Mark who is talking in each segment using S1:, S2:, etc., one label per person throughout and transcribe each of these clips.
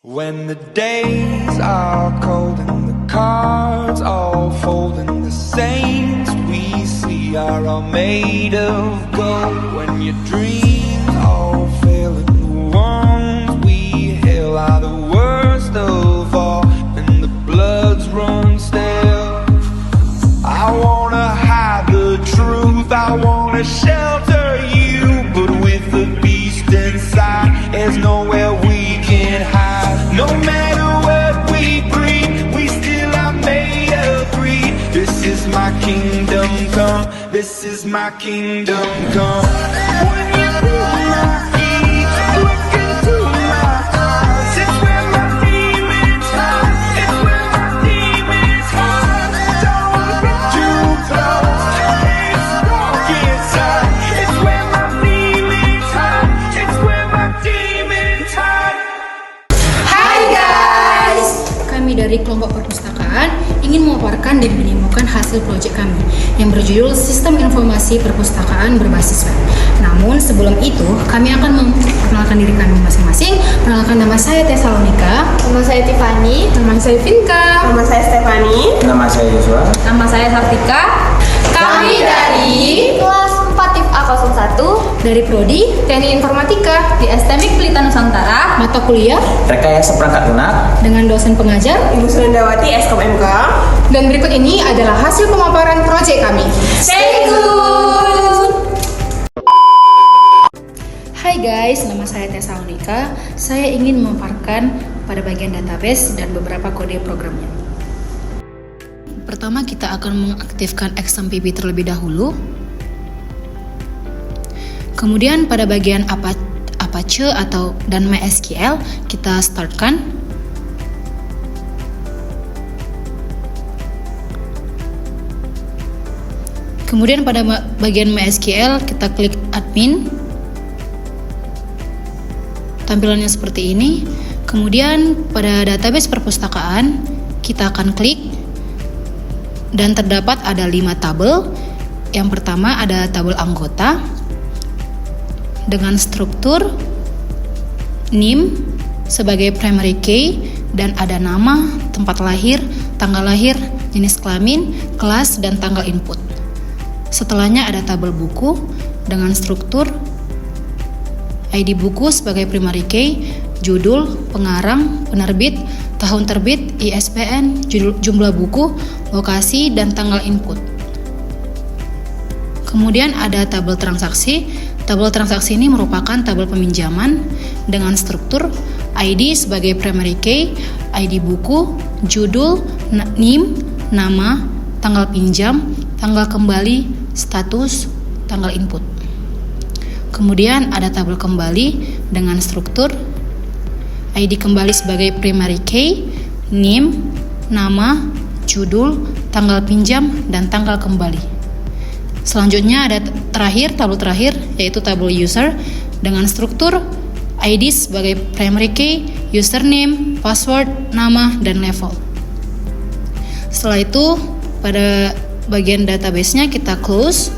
S1: When the days are cold and the cards all fold and the saints we see are all made of gold, when your dreams all fail and the ones we hail are the worst of all and the bloods run stale. I wanna hide the truth, I wanna shelter you, but with the beast inside there's nowhere we can hide. No matter what we breed, we still are made of greed. This is my kingdom come, this is my kingdom come. When you feel my feet, look into my eyes, it's where my demons hide, it's where my demons hide. Don't get too close, it's dark inside, it's where my demons hide, it's where my demons hide.
S2: Kami dari kelompok perpustakaan ingin memaparkan dan menemukan hasil proyek kami yang berjudul Sistem Informasi Perpustakaan Berbasis Web. Namun sebelum itu, kami akan memperkenalkan diri kami masing-masing. Perkenalkan, nama saya Tesalonika.
S3: Nama saya Tiffany.
S2: Nama saya Vinka.
S3: Nama saya Stefani.
S4: Nama saya Yosua.
S3: Nama saya Sartika.
S2: Kami dari
S3: kelas 4 TIP A01
S2: dari Prodi
S3: Teknik Informatika di STMIK Pelita Nusantara.
S2: mata kuliah
S4: Rekayasa perangkat lunak.
S2: dengan dosen pengajar.
S3: Ibu Surendawati Eskom MK.
S2: Dan berikut ini adalah hasil pemaparan proyek kami.
S3: Stay good.
S2: Hai guys, nama saya Tesalonika. Saya ingin memaparkan pada bagian database dan beberapa kode programnya. Pertama, kita akan mengaktifkan XMPP terlebih dahulu. Kemudian pada bagian Apache dan MySQL kita startkan. Kemudian pada bagian MySQL kita klik admin. Tampilannya seperti ini. Kemudian pada database perpustakaan kita akan klik dan terdapat ada 5 tabel. Yang pertama ada tabel anggota dengan struktur name sebagai primary key dan ada nama, tempat lahir, tanggal lahir, jenis kelamin, kelas, dan tanggal input. Setelahnya ada tabel buku dengan struktur ID buku sebagai primary key, judul, pengarang, penerbit, tahun terbit, ISBN, jumlah buku, lokasi, dan tanggal input. Kemudian ada tabel transaksi. Tabel transaksi ini merupakan tabel peminjaman dengan struktur ID sebagai primary key, ID buku, judul, NIM, nama, tanggal pinjam, tanggal kembali, status, tanggal input. Kemudian ada tabel kembali dengan struktur ID kembali sebagai primary key, NIM, nama, judul, tanggal pinjam, dan tanggal kembali. Selanjutnya ada tabel terakhir yaitu tabel user dengan struktur ID sebagai primary key, username, password, nama, dan level. Setelah itu pada bagian database-nya kita close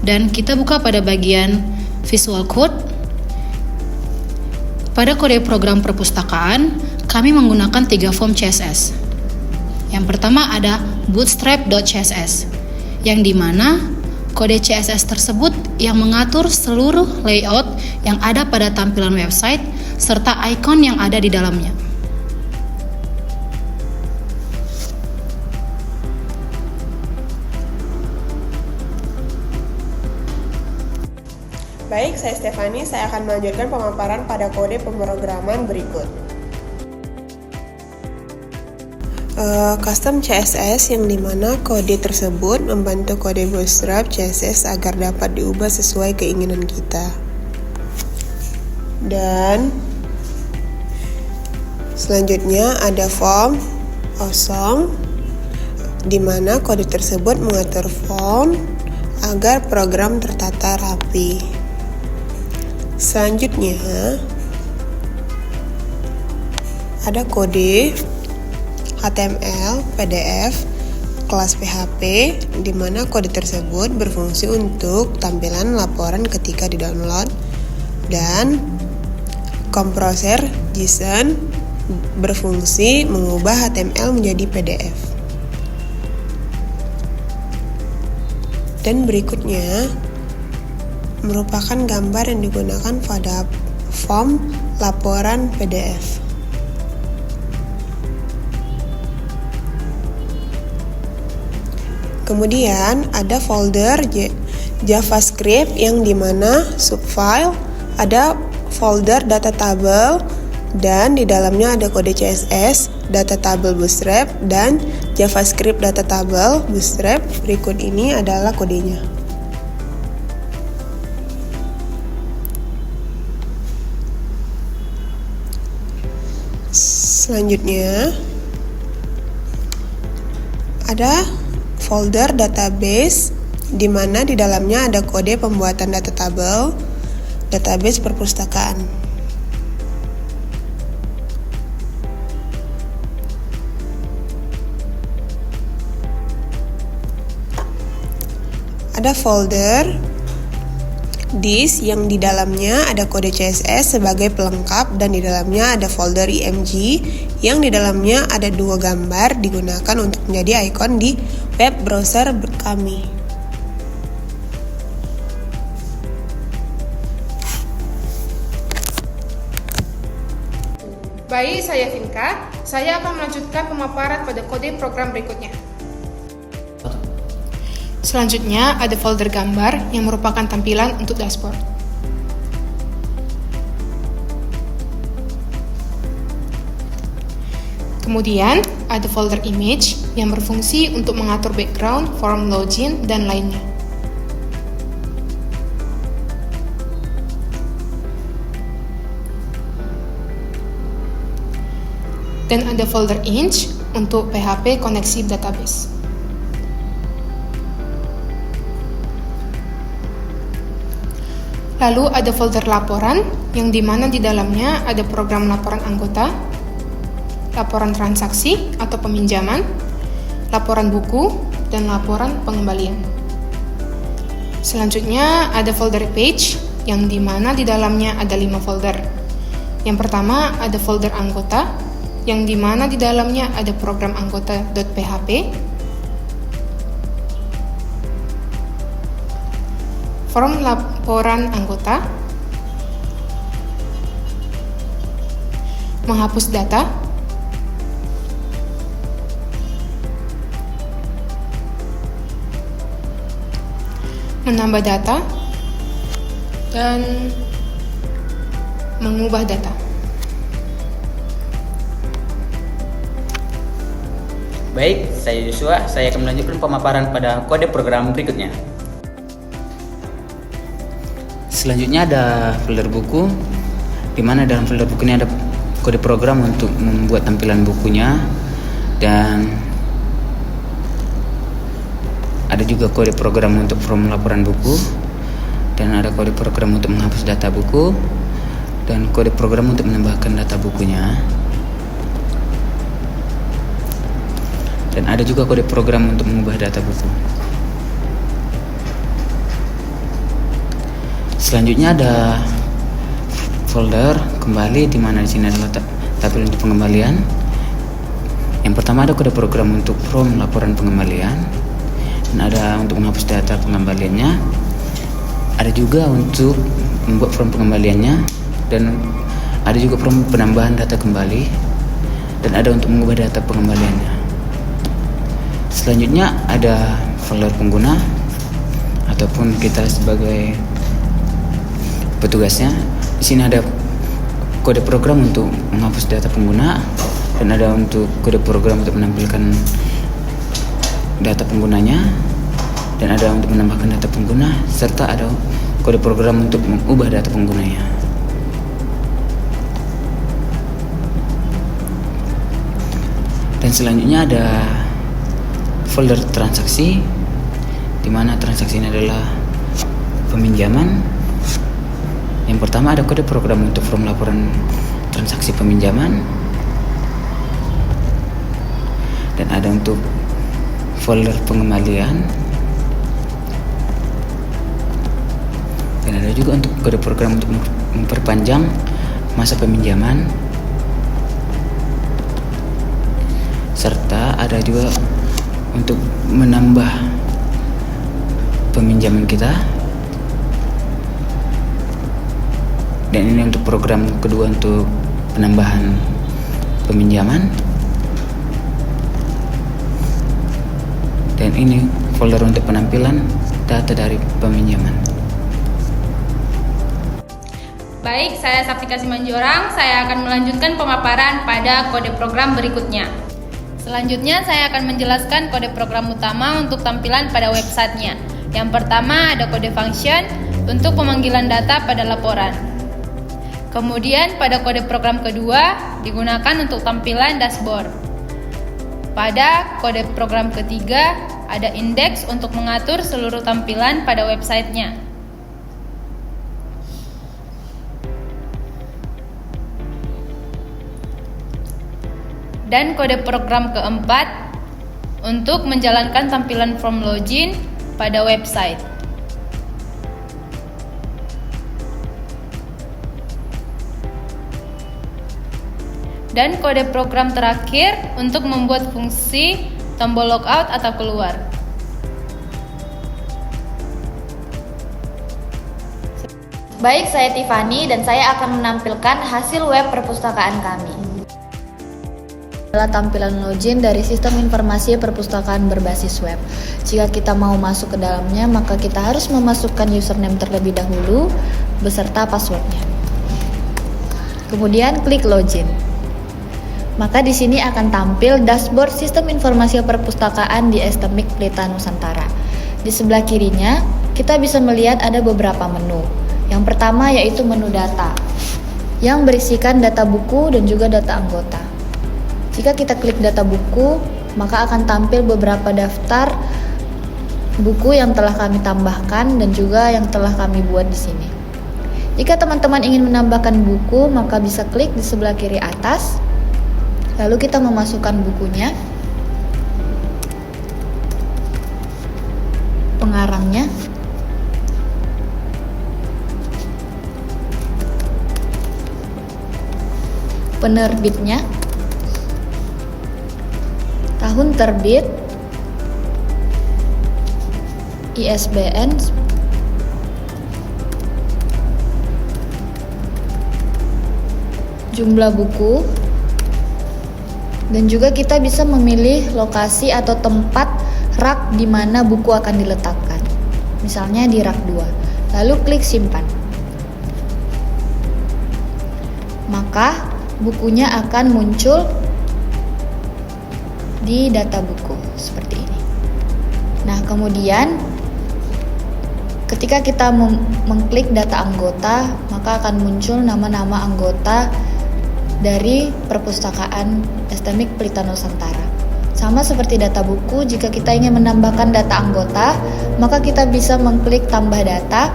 S2: dan kita buka pada bagian visual code. Pada kode program perpustakaan kami menggunakan 3 form CSS. Yang pertama ada bootstrap.css yang dimana kode CSS tersebut yang mengatur seluruh layout yang ada pada tampilan website serta icon yang ada di dalamnya.
S3: Baik, saya Stefani. Saya akan melanjutkan pemaparan pada kode pemrograman berikut. Custom CSS yang dimana kode tersebut membantu kode Bootstrap CSS agar dapat diubah sesuai keinginan kita. Dan selanjutnya ada form awesome dimana kode tersebut mengatur form agar program tertata rapi. Selanjutnya ada kode HTML, PDF, kelas PHP, di mana kode tersebut berfungsi untuk tampilan laporan ketika di-download, dan komposer JSON berfungsi mengubah HTML menjadi PDF. Dan berikutnya merupakan gambar yang digunakan pada form laporan PDF. Kemudian ada folder JavaScript yang dimana subfile ada folder data table dan di dalamnya ada kode CSS, data table bootstrap, dan JavaScript data table bootstrap. Berikut ini adalah kodenya. Selanjutnya ada folder database di mana di dalamnya ada kode pembuatan data table, database perpustakaan. Ada folder disk yang di dalamnya ada kode CSS sebagai pelengkap dan di dalamnya ada folder img yang di dalamnya ada 2 gambar digunakan untuk menjadi ikon di web browser kami.
S5: Baik, saya Vinka. Saya akan melanjutkan pemaparan pada kode program berikutnya.
S2: Selanjutnya ada folder gambar yang merupakan tampilan untuk dashboard. Kemudian ada folder image yang berfungsi untuk mengatur background, form login, dan lainnya. Dan ada folder inch untuk PHP koneksi database. Lalu ada folder laporan yang dimana di dalamnya ada program laporan anggota, laporan transaksi atau peminjaman, laporan buku, dan laporan pengembalian. Selanjutnya ada folder page yang dimana di dalamnya ada 5 folder. Yang pertama ada folder anggota yang dimana di dalamnya ada program anggota.php, form laporan anggota, menghapus data, menambah data, dan mengubah data.
S4: Baik, saya Joshua. Saya akan melanjutkan pemaparan pada kode program berikutnya. Selanjutnya ada folder buku, di mana dalam folder buku ini ada kode program untuk membuat tampilan bukunya, dan ada juga kode program untuk form laporan buku, dan ada kode program untuk menghapus data buku, dan kode program untuk menambahkan data bukunya, dan ada juga kode program untuk mengubah data buku. Selanjutnya ada folder kembali, di mana di sini adalah tabel untuk pengembalian. Yang pertama ada kode program untuk form laporan pengembalian, dan ada untuk menghapus data pengembaliannya. Ada juga untuk membuat form pengembaliannya, dan ada juga form penambahan data kembali, dan ada untuk mengubah data pengembaliannya. Selanjutnya ada folder pengguna ataupun kita sebagai petugasnya. Di sini ada kode program untuk menghapus data pengguna, dan ada untuk kode program untuk menampilkan data penggunanya, dan ada untuk menambahkan data pengguna, serta ada kode program untuk mengubah data penggunanya. Dan selanjutnya ada folder transaksi, di mana transaksi ini adalah peminjaman. Yang pertama ada kode program untuk form laporan transaksi peminjaman, dan ada untuk folder pengembalian, dan ada juga untuk kode program untuk memperpanjang masa peminjaman, serta ada juga untuk menambah peminjaman kita. Dan ini untuk program kedua untuk penambahan peminjaman. Dan ini folder untuk penampilan data dari peminjaman.
S6: Baik, saya Saptika Simanjorang. Saya akan melanjutkan pemaparan pada kode program berikutnya. Selanjutnya saya akan menjelaskan kode program utama untuk tampilan pada websitenya. Yang pertama ada kode function untuk pemanggilan data pada laporan. Kemudian pada kode program kedua digunakan untuk tampilan dashboard. Pada kode program ketiga ada indeks untuk mengatur seluruh tampilan pada websitenya. Dan kode program keempat untuk menjalankan tampilan form login pada website. Dan kode program terakhir untuk membuat fungsi tombol logout atau keluar.
S7: Baik, saya Tiffany dan saya akan menampilkan hasil web perpustakaan kami. Adalah tampilan login dari sistem informasi perpustakaan berbasis web. Jika kita mau masuk ke dalamnya, maka kita harus memasukkan username terlebih dahulu beserta passwordnya. Kemudian klik login. Maka di sini akan tampil dashboard sistem informasi perpustakaan di STMIK Pelita Nusantara. Di sebelah kirinya, kita bisa melihat ada beberapa menu. Yang pertama yaitu menu data, yang berisikan data buku dan juga data anggota. Jika kita klik data buku, maka akan tampil beberapa daftar buku yang telah kami tambahkan dan juga yang telah kami buat di sini. Jika teman-teman ingin menambahkan buku, maka bisa klik di sebelah kiri atas. Lalu kita memasukkan bukunya, pengarangnya, penerbitnya, tahun terbit, ISBN, jumlah buku, dan juga kita bisa memilih lokasi atau tempat rak di mana buku akan diletakkan. Misalnya di rak 2. Lalu klik simpan. Maka bukunya akan muncul di data buku seperti ini. Nah, kemudian ketika kita mengklik data anggota, maka akan muncul nama-nama anggota dari perpustakaan STMIK Pelita Nusantara. Sama seperti data buku, jika kita ingin menambahkan data anggota, maka kita bisa mengklik tambah data.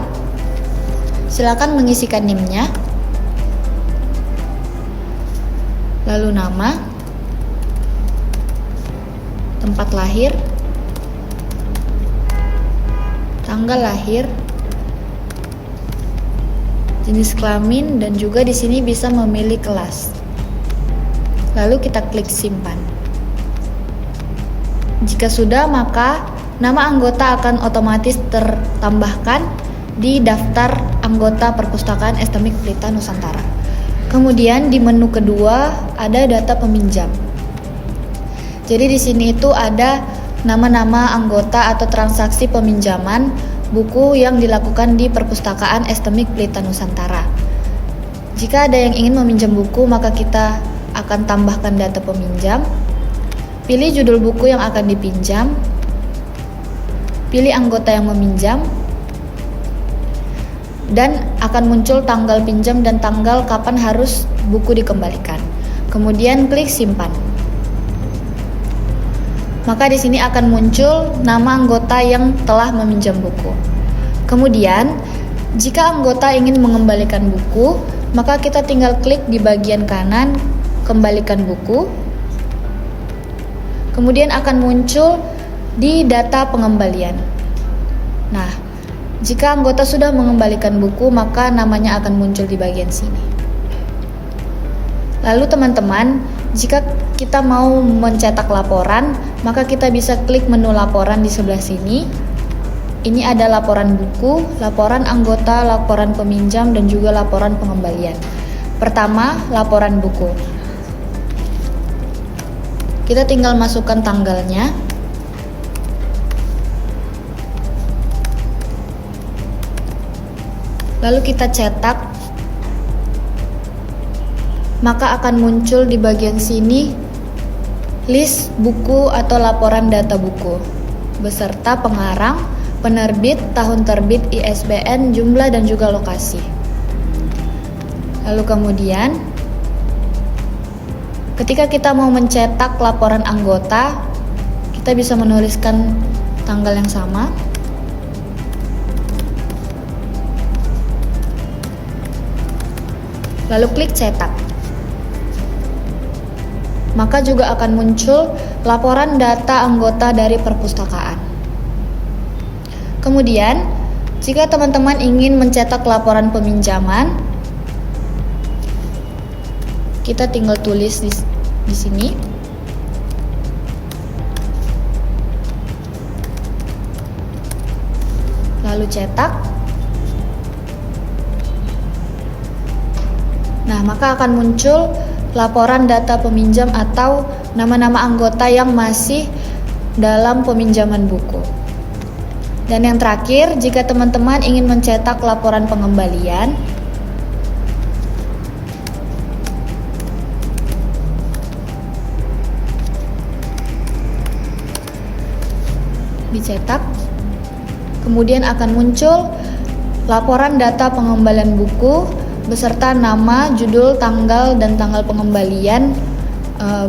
S7: Silakan mengisikan NIM-nya, lalu nama, tempat lahir, tanggal lahir, jenis kelamin, dan juga di sini bisa memilih kelas. Lalu kita klik simpan. Jika sudah, maka nama anggota akan otomatis tertambahkan di daftar anggota perpustakaan STMIK Pelita Nusantara. Kemudian di menu kedua ada data peminjam. Jadi di sini itu ada nama-nama anggota atau transaksi peminjaman buku yang dilakukan di perpustakaan STMIK Pelita Nusantara. Jika ada yang ingin meminjam buku, maka kita akan tambahkan data peminjam, pilih judul buku yang akan dipinjam, pilih anggota yang meminjam, dan akan muncul tanggal pinjam dan tanggal kapan harus buku dikembalikan. Kemudian klik simpan. Maka di sini akan muncul nama anggota yang telah meminjam buku. Kemudian, jika anggota ingin mengembalikan buku, maka kita tinggal klik di bagian kanan kembalikan buku. Kemudian akan muncul di data pengembalian. Nah, jika anggota sudah mengembalikan buku, maka namanya akan muncul di bagian sini. Lalu teman-teman, jika kita mau mencetak laporan, maka kita bisa klik menu laporan di sebelah sini. Ini ada laporan buku, laporan anggota, laporan peminjam, dan juga laporan pengembalian. Pertama, laporan buku. Kita tinggal masukkan tanggalnya. Lalu kita cetak, maka akan muncul di bagian sini list buku atau laporan data buku beserta pengarang, penerbit, tahun terbit, ISBN, jumlah, dan juga lokasi. Lalu kemudian ketika kita mau mencetak laporan anggota, kita bisa menuliskan tanggal yang sama. Lalu klik cetak. Maka juga akan muncul laporan data anggota dari perpustakaan. Kemudian, jika teman-teman ingin mencetak laporan peminjaman, kita tinggal tulis di sini. Lalu cetak. Nah, maka akan muncul laporan data peminjam atau nama-nama anggota yang masih dalam peminjaman buku. Dan yang terakhir, jika teman-teman ingin mencetak laporan pengembalian, dicetak, kemudian akan muncul laporan data pengembalian buku beserta nama, judul, tanggal, dan tanggal pengembalian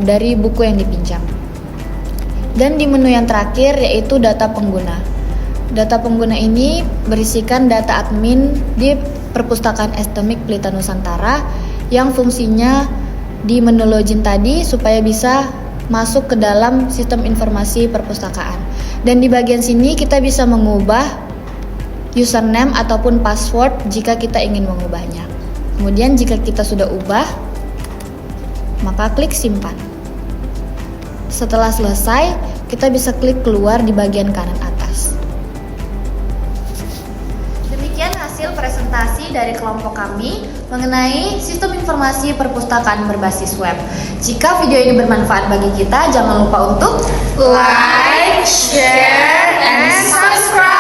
S7: dari buku yang dipinjam. Dan di menu yang terakhir yaitu data pengguna. Data pengguna ini berisikan data admin di Perpustakaan Estemik Pelita Nusantara yang fungsinya di menu login tadi supaya bisa masuk ke dalam sistem informasi perpustakaan. Dan di bagian sini kita bisa mengubah username ataupun password jika kita ingin mengubahnya. Kemudian jika kita sudah ubah, maka klik simpan. Setelah selesai, kita bisa klik keluar di bagian kanan atas. Demikian hasil presentasi dari kelompok kami mengenai sistem informasi perpustakaan berbasis web. Jika video ini bermanfaat bagi kita, jangan lupa untuk
S5: Like, share, and subscribe.